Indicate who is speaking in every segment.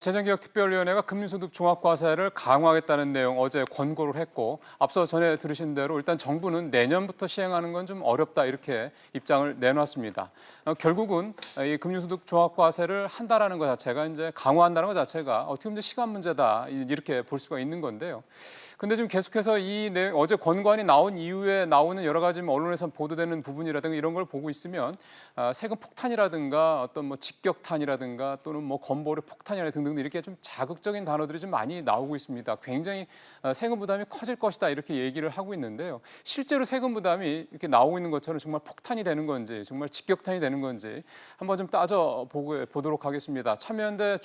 Speaker 1: 재정개혁특별위원회가 금융소득 종합과세를 강화하겠다는 내용 어제 권고를 했고, 앞서 전에 들으신 대로 일단 정부는 내년부터 시행하는 건 좀 어렵다 이렇게 입장을 내놨습니다. 결국은 이 금융소득 종합과세를 한다라는 것 자체가 이제 강화한다는 것 자체가 어떻게 보면 시간 문제다 이렇게 볼 수가 있는 건데요. 근데 지금 계속해서 이 내용, 어제 권고안이 나온 이후에 나오는 여러 가지 언론에서 보도되는 부분이라든가 이런 걸 보고 있으면 세금 폭탄이라든가 어떤 뭐 직격탄이라든가 또는 뭐 건보료 폭탄이라든가 등등 이렇게 좀 자극적인 단어들이 좀 많이 나오고 있습니다. 굉장히 세금 부담이 커질 것이다 이렇게 얘기를 하고 있는데요. 실제로 세금 부담이 이렇게 나오고 있는 것처럼 정말 폭탄이 되는 건지 정말 직격탄이 되는 건지 한번 좀 보도록 하겠습니다. 참여연대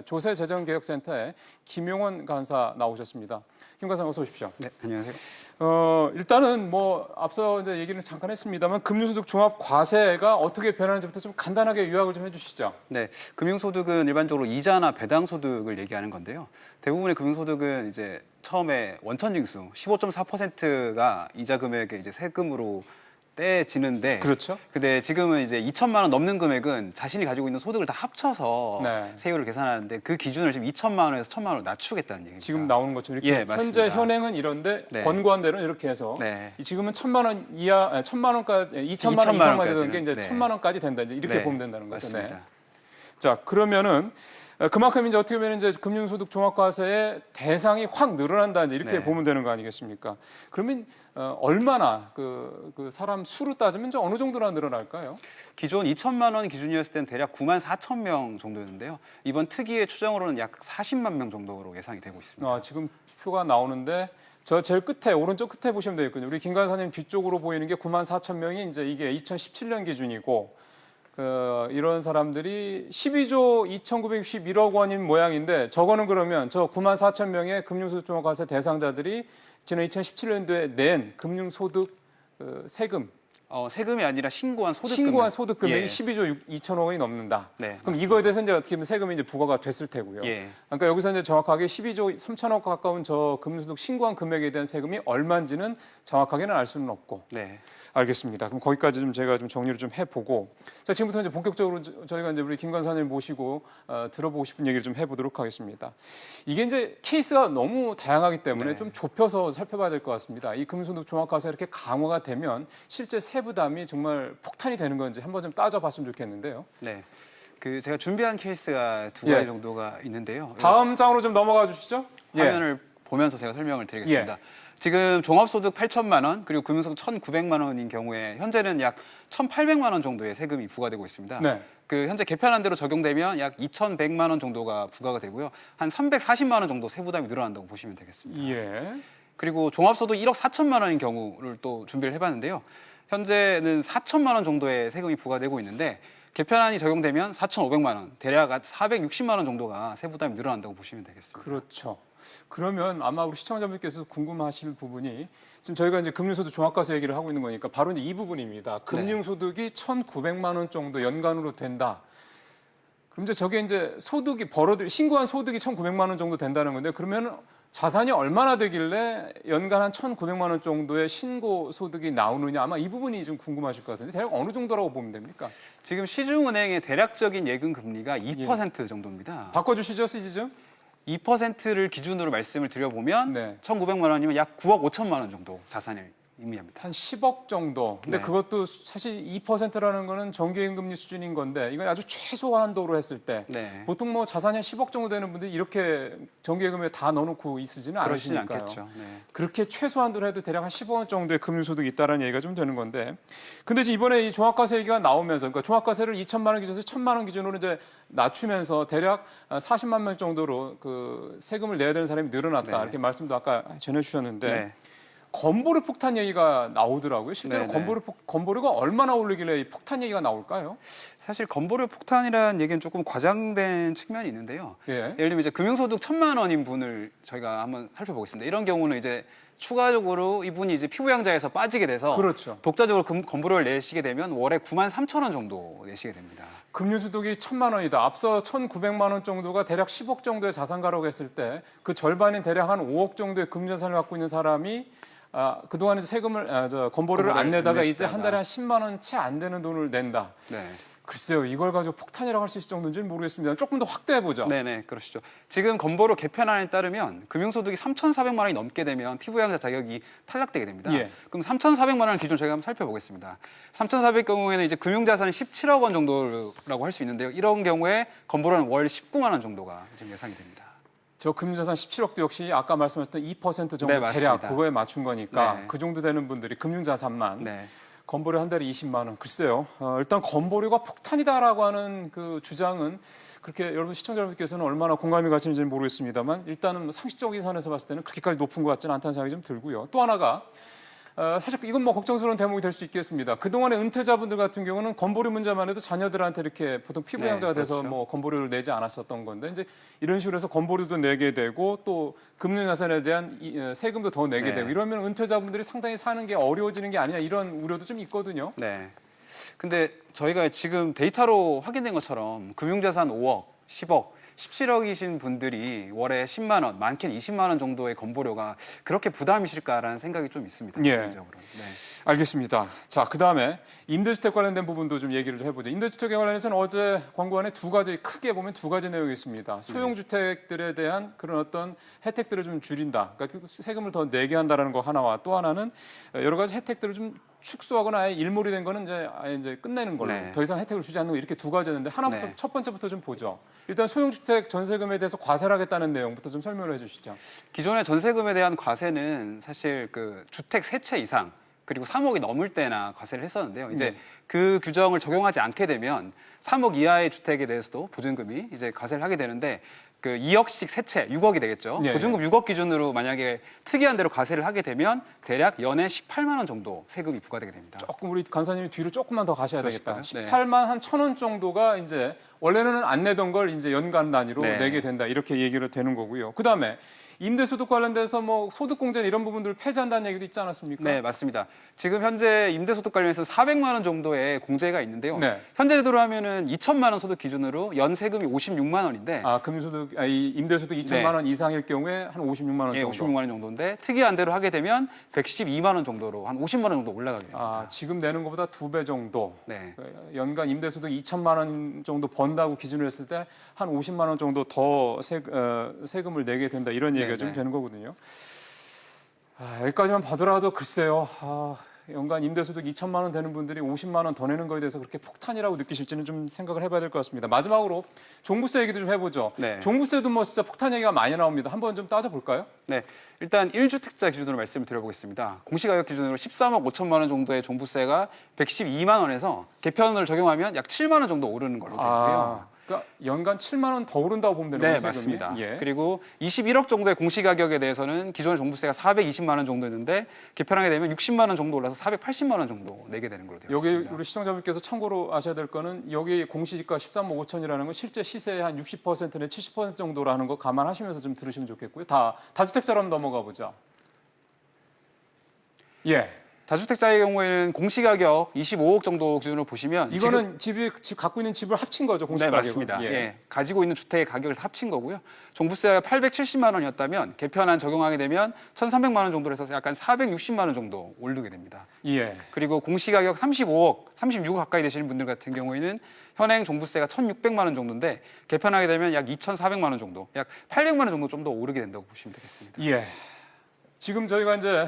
Speaker 1: 조세재정개혁센터의 김용원 간사 나오셨습니다. 김 간사 어서 오십시오.
Speaker 2: 네, 안녕하세요.
Speaker 1: 일단은 뭐 앞서 이제 얘기를 잠깐 했습니다만 금융소득 종합과세가 어떻게 변하는지부터 좀 간단하게 요약을 좀 해주시죠.
Speaker 2: 네, 금융소득은 일반적으로 이자나 배당소득을 얘기하는 건데요. 대부분의 금융소득은 이제 처음에 원천징수 15.4%가 이자 금액에 이제 세금으로 떼지는데,
Speaker 1: 그렇죠.
Speaker 2: 근데 지금은 이제 2천만 원 넘는 금액은 자신이 가지고 있는 소득을 다 합쳐서
Speaker 1: 네.
Speaker 2: 세율을 계산하는데 그 기준을 지금 2천만 원에서 1천만 원으로 낮추겠다는 얘기입니다.
Speaker 1: 지금 나오는 것처럼 이렇게
Speaker 2: 예, 맞습니다.
Speaker 1: 현재 현행은 이런데
Speaker 2: 네.
Speaker 1: 권고한 대로는 이렇게 해서
Speaker 2: 네.
Speaker 1: 지금은 1,000만 원 이하, 1,000만 원까지 2천만 원 이상만 되던 게 이제
Speaker 2: 네.
Speaker 1: 1,000만 원까지 된다 이제 이렇게
Speaker 2: 네,
Speaker 1: 보면 된다는 거죠.
Speaker 2: 맞습니다.
Speaker 1: 자, 그러면은 그만큼 이제 어떻게 보면 이제 금융소득 종합과세의 대상이 확 늘어난다 이제 이렇게
Speaker 2: 네.
Speaker 1: 보면 되는 거 아니겠습니까? 그러면 얼마나 그 사람 수로 따지면 이제 어느 정도나 늘어날까요?
Speaker 2: 기존 2천만 원 기준이었을 때는 대략 9만 4천 명 정도였는데요. 이번 특위의 추정으로는 약 40만 명 정도로 예상이 되고 있습니다.
Speaker 1: 지금 표가 나오는데 저 제일 끝에 오른쪽 끝에 보시면 되겠군요. 우리 김 간사님 뒤쪽으로 보이는 게 9만 4천 명이 이제 이게 2017년 기준이고 이런 사람들이 12조 2,961억 원인 모양인데 저거는 그러면 저 9만 4천 명의 금융소득 종합과세 대상자들이 지난 2017년도에 낸 금융소득 세금
Speaker 2: 세금이 아니라 신고한 소득
Speaker 1: 신고한 소득 금액이
Speaker 2: 예.
Speaker 1: 12조 2천억 원이 넘는다.
Speaker 2: 네,
Speaker 1: 그럼
Speaker 2: 맞습니다.
Speaker 1: 이거에 대해서 이제 어떻게 보면 세금이 이제 부과가 됐을 테고요.
Speaker 2: 예.
Speaker 1: 그러니까 여기서 이제 정확하게 12조 3천억 가까운 저 금융소득 신고한 금액에 대한 세금이 얼마인지는 정확하게는 알 수는 없고.
Speaker 2: 네.
Speaker 1: 알겠습니다. 그럼 거기까지 좀 제가 좀 정리를 좀 해보고, 자 지금부터 이제 본격적으로 저희가 이제 우리 김 간사님 모시고 들어보고 싶은 얘기를 좀 해보도록 하겠습니다. 이게 이제 케이스가 너무 다양하기 때문에
Speaker 2: 네.
Speaker 1: 좀 좁혀서 살펴봐야 될 것 같습니다. 이 금융소득 종합과세가 이렇게 강화가 되면 실제 세부담이 정말 폭탄이 되는 건지 한번 좀 따져봤으면 좋겠는데요.
Speaker 2: 네. 제가 준비한 케이스가 두
Speaker 1: 예.
Speaker 2: 가지 정도가 있는데요.
Speaker 1: 다음 장으로 좀 넘어가 주시죠.
Speaker 2: 화면을 보면서 제가 설명을 드리겠습니다. 지금 종합소득 8천만 원 그리고 금융소득 1,900만 원인 경우에 현재는 약 1,800만 원 정도의 세금이 부과되고 있습니다.
Speaker 1: 네.
Speaker 2: 현재 개편안 대로 적용되면 약 2,100만 원 정도가 부과가 되고요. 한 340만 원 정도 세부담이 늘어난다고 보시면 되겠습니다.
Speaker 1: 예.
Speaker 2: 그리고 종합소득 1억 4천만 원인 경우를 또 준비를 해봤는데요. 현재는 4천만 원 정도의 세금이 부과되고 있는데 개편안이 적용되면 4,500만 원, 대략 460만 원 정도가 세부담이 늘어난다고 보시면 되겠습니다.
Speaker 1: 그렇죠. 그러면 아마 우리 시청자분께서 궁금하실 부분이 지금 저희가 이제 금융소득 종합과세 얘기를 하고 있는 거니까 바로 이제 이 부분입니다. 금융소득이 1,900만 원 정도 연간으로 된다. 그럼 저게 이제 소득이 신고한 소득이 1,900만 원 정도 된다는 건데 그러면 자산이 얼마나 되길래 연간 한 1,900만 원 정도의 신고 소득이 나오느냐 아마 이 부분이 좀 궁금하실 것 같은데 대략 어느 정도라고 보면 됩니까?
Speaker 2: 지금 시중은행의 대략적인 예금 금리가 2% 정도입니다.
Speaker 1: 바꿔주시죠, 시지죠?
Speaker 2: 2%를 기준으로 말씀을 드려보면
Speaker 1: 네.
Speaker 2: 1,900만 원이면 약 9억 5천만 원 정도 자산을 의미합니다.
Speaker 1: 한 10억 정도. 근데
Speaker 2: 네.
Speaker 1: 그것도 사실 2%라는 거는 정기예금금리 수준인 건데 이건 아주 최소한도로 했을 때
Speaker 2: 네.
Speaker 1: 보통 뭐 자산이 한 10억 정도 되는 분들이 이렇게 정기예금에 다 넣어놓고 있으지는
Speaker 2: 그러시진
Speaker 1: 않으시니까요.
Speaker 2: 않겠죠. 네.
Speaker 1: 그렇게 최소한도로 해도 대략 한 10억 원 정도의 금융소득이 있다는 얘기가 좀 되는 건데 근데 이제 이번에 이 종합과세 얘기가 나오면서 그러니까 종합과세를 2천만 원 기준에서 1,000만 원 기준으로 이제 낮추면서 대략 40만 명 정도로 그 세금을 내야 되는 사람이 늘어났다.
Speaker 2: 네.
Speaker 1: 이렇게 말씀도 아까 전해주셨는데
Speaker 2: 네.
Speaker 1: 건보료 폭탄 얘기가 나오더라고요. 실제로
Speaker 2: 네네.
Speaker 1: 건보료가 얼마나 오르길래 이 폭탄 얘기가 나올까요?
Speaker 2: 사실 건보료 폭탄이라는 얘기는 조금 과장된 측면이 있는데요.
Speaker 1: 예.
Speaker 2: 예를 들면 이제 금융소득 1,000만 원인 분을 저희가 한번 살펴보겠습니다. 이런 경우는 이제 추가적으로 이분이 이제 피부양자에서 빠지게 돼서
Speaker 1: 그렇죠.
Speaker 2: 독자적으로 건보료를 내시게 되면 월에 9만 3천 원 정도 내시게 됩니다.
Speaker 1: 금융소득이 1,000만 원이다. 앞서 1,900만 원 정도가 대략 10억 정도의 자산가라고 했을 때 그 절반인 대략 한 5억 정도의 금전자산을 갖고 있는 사람이 그동안에 세금을 건보료를 안 내다가 이제 한 달에 한 10만 원 채 안 되는 돈을 낸다.
Speaker 2: 네.
Speaker 1: 글쎄요, 이걸 가지고 폭탄이라고 할 수 있을 정도인지는 모르겠습니다. 조금 더 확대해 보죠.
Speaker 2: 네네, 그러시죠. 지금 건보료 개편안에 따르면 금융소득이 3,400만 원이 넘게 되면 피부양자 자격이 탈락되게 됩니다.
Speaker 1: 예.
Speaker 2: 그럼 3,400만 원 기준 저희가 한번 살펴보겠습니다. 3,400 경우에는 이제 금융자산이 17억 원 정도라고 할 수 있는데요. 이런 경우에 건보료는 월 19만 원 정도가 지금 예상이 됩니다.
Speaker 1: 저 금융자산 17억도 역시 아까 말씀하셨던 2% 정도
Speaker 2: 네,
Speaker 1: 대략
Speaker 2: 맞습니다.
Speaker 1: 그거에 맞춘 거니까
Speaker 2: 네.
Speaker 1: 그 정도 되는 분들이 금융자산만
Speaker 2: 네.
Speaker 1: 건보료 한 달에 20만 원. 글쎄요. 일단 건보료가 폭탄이다라고 하는 그 주장은 그렇게 여러분 시청자 여러분께서는 얼마나 공감이 가시는지는 모르겠습니다만 일단은 뭐 상식적인 선에서 봤을 때는 그렇게까지 높은 것 같지는 않다는 생각이 좀 들고요. 또 하나가 사실 이건 뭐 걱정스러운 대목이 될 수 있겠습니다. 그동안의 은퇴자분들 같은 경우는 건보료 문제만 해도 자녀들한테 이렇게 보통 피부양자가
Speaker 2: 네,
Speaker 1: 돼서
Speaker 2: 그렇죠.
Speaker 1: 뭐 건보료를 내지 않았었던 건데 이제 이런 식으로 해서 건보료도 내게 되고 또 금융자산에 대한 세금도 더 내게
Speaker 2: 네.
Speaker 1: 되고 이러면 은퇴자분들이 상당히 사는 게 어려워지는 게 아니냐 이런 우려도 좀 있거든요.
Speaker 2: 네. 근데 저희가 지금 데이터로 확인된 것처럼 금융자산 5억, 10억, 17억이신 분들이 월에 10만 원, 많게는 20만 원 정도의 건보료가 그렇게 부담이실까라는 생각이 좀 있습니다.
Speaker 1: 예.
Speaker 2: 개인적으로. 네.
Speaker 1: 알겠습니다. 자, 그다음에 임대주택 관련된 부분도 좀 얘기를 좀 해보죠. 임대주택에 관련해서는 어제 광고안에 두 가지 크게 보면 두 가지 내용이 있습니다. 소형주택들에 대한 그런 어떤 혜택들을 좀 줄인다. 그러니까 세금을 더 내게 한다는 거 하나와 또 하나는 여러 가지 혜택들을 좀 축소하거나 아예 일몰이 된 거는 이제 아예 이제 끝내는 걸로
Speaker 2: 네.
Speaker 1: 더 이상 혜택을 주지 않는 거 이렇게 두 가지였는데 하나부터
Speaker 2: 네.
Speaker 1: 첫 번째부터 좀 보죠. 일단 소형주택 전세금에 대해서 과세를 하겠다는 내용부터 좀 설명을 해주시죠.
Speaker 2: 기존의 전세금에 대한 과세는 사실 그 주택 세 채 이상 그리고 3억이 넘을 때나 과세를 했었는데요. 이제
Speaker 1: 네.
Speaker 2: 그 규정을 적용하지 않게 되면 3억 이하의 주택에 대해서도 보증금이 이제 과세를 하게 되는데 그 2억씩 세 채, 6억이 되겠죠.
Speaker 1: 네,
Speaker 2: 보증금 6억 기준으로 만약에 특이한 대로 과세를 하게 되면 대략 연에 18만 원 정도 세금이 부과되게 됩니다.
Speaker 1: 조금 우리 간사님이 뒤로 조금만 더 가셔야 되겠다.
Speaker 2: 그러실까요? 네.
Speaker 1: 18만 한 1,000원 정도가 이제 원래는 안 내던 걸 이제 연간 단위로
Speaker 2: 네.
Speaker 1: 내게 된다. 이렇게 얘기를 되는 거고요. 그다음에 임대소득 관련돼서 뭐 소득공제 이런 부분들을 폐지한다는 얘기도 있지 않았습니까?
Speaker 2: 네, 맞습니다. 지금 현재 임대소득 관련해서 400만 원 정도의 공제가 있는데요.
Speaker 1: 네.
Speaker 2: 현재 제도로 하면은 2천만 원 소득 기준으로 연 세금이 56만 원인데
Speaker 1: 금소득, 이 임대소득 2천만 원 이상일 경우에 한 56만 원
Speaker 2: 예,
Speaker 1: 정도.
Speaker 2: 56만 원 정도인데 특이한 대로 하게 되면 112만 원 정도로 한 50만 원 정도 올라가게 됩니다.
Speaker 1: 지금 내는 것보다 2배 정도.
Speaker 2: 네.
Speaker 1: 연간 임대소득 2천만 원 정도 번다고 기준으로 했을 때 한 50만 원 정도 더 세금을 내게 된다. 이런 얘기가
Speaker 2: 네,
Speaker 1: 좀
Speaker 2: 네.
Speaker 1: 되는 거거든요. 여기까지만 봐더라도 글쎄요. 연간 임대소득 2천만 원 되는 분들이 50만 원 더 내는 거에 대해서 그렇게 폭탄이라고 느끼실지는 좀 생각을 해봐야 될 것 같습니다. 마지막으로 종부세 얘기도 좀 해보죠.
Speaker 2: 네.
Speaker 1: 종부세도 뭐 진짜 폭탄 얘기가 많이 나옵니다. 한번 좀 따져볼까요?
Speaker 2: 네, 일단 1주택자 기준으로 말씀을 드려보겠습니다. 공시가격 기준으로 13억 5천만 원 정도의 종부세가 112만 원에서 개편을 적용하면 약 7만 원 정도 오르는 걸로 되고요.
Speaker 1: 그러니까 연간 7만 원 더 오른다고 보면 되는
Speaker 2: 네,
Speaker 1: 거죠?
Speaker 2: 맞습니다.
Speaker 1: 예.
Speaker 2: 그리고 21억 정도의 공시가격에 대해서는 기존의 종부세가 420만 원 정도였는데 개편하게 되면 60만 원 정도 올라서 480만 원 정도 내게 되는 걸로 되어
Speaker 1: 여기
Speaker 2: 있습니다.
Speaker 1: 우리 시청자분께서 참고로 아셔야 될 거는 여기 공시지가 13억 5천이라는 건 실제 시세의 한 60%내 70% 정도라는 거 감안하시면서 좀 들으시면 좋겠고요. 다주택자로 한번 넘어가 보죠. 예.
Speaker 2: 다주택자의 경우에는 공시가격 25억 정도 기준으로 보시면
Speaker 1: 이거는 집 갖고 있는 집을 합친 거죠, 공시
Speaker 2: 네,
Speaker 1: 가격은.
Speaker 2: 맞습니다.
Speaker 1: 예.
Speaker 2: 예. 가지고 있는 주택의 가격을 합친 거고요. 종부세가 870만 원이었다면 개편안 적용하게 되면 1,300만 원 정도로 해서 약간 460만 원 정도 오르게 됩니다.
Speaker 1: 예.
Speaker 2: 그리고 공시가격 35억, 36억 가까이 되시는 분들 같은 경우에는 현행 종부세가 1,600만 원 정도인데 개편하게 되면 약 2,400만 원 정도, 약 800만 원 정도 좀 더 오르게 된다고 보시면 되겠습니다.
Speaker 1: 예. 지금 저희가 이제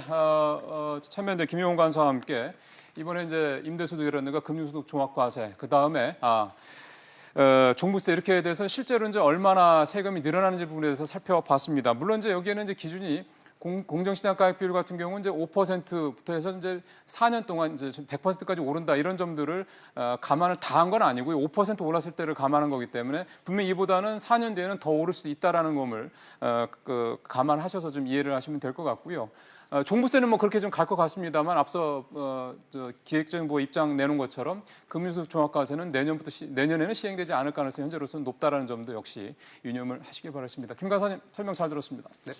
Speaker 1: 참여연대 김용훈 간사와 함께 이번에 이제 임대소득이라든가 금융소득 종합과세 그 다음에 종부세 이렇게 대해서 실제로 이제 얼마나 세금이 늘어나는지 부분에 대해서 살펴봤습니다. 물론 이제 여기에는 이제 기준이 공정시장가격 비율 같은 경우는 이제 5%부터 해서 이제 4년 동안 이제 100%까지 오른다 이런 점들을 감안을 다 한 건 아니고요. 5% 올랐을 때를 감안한 거기 때문에 분명히 이보다는 4년 뒤에는 더 오를 수도 있다라는 점을 감안하셔서 좀 이해를 하시면 될 것 같고요. 종부세는 뭐 그렇게 좀 갈 것 같습니다만 앞서 기획정보 입장 내놓은 것처럼 금융소득 종합과세는 내년에는 시행되지 않을 가능성이 현재로서는 높다라는 점도 역시 유념을 하시기 바랍니다. 김 간사님 설명 잘 들었습니다.
Speaker 2: 네.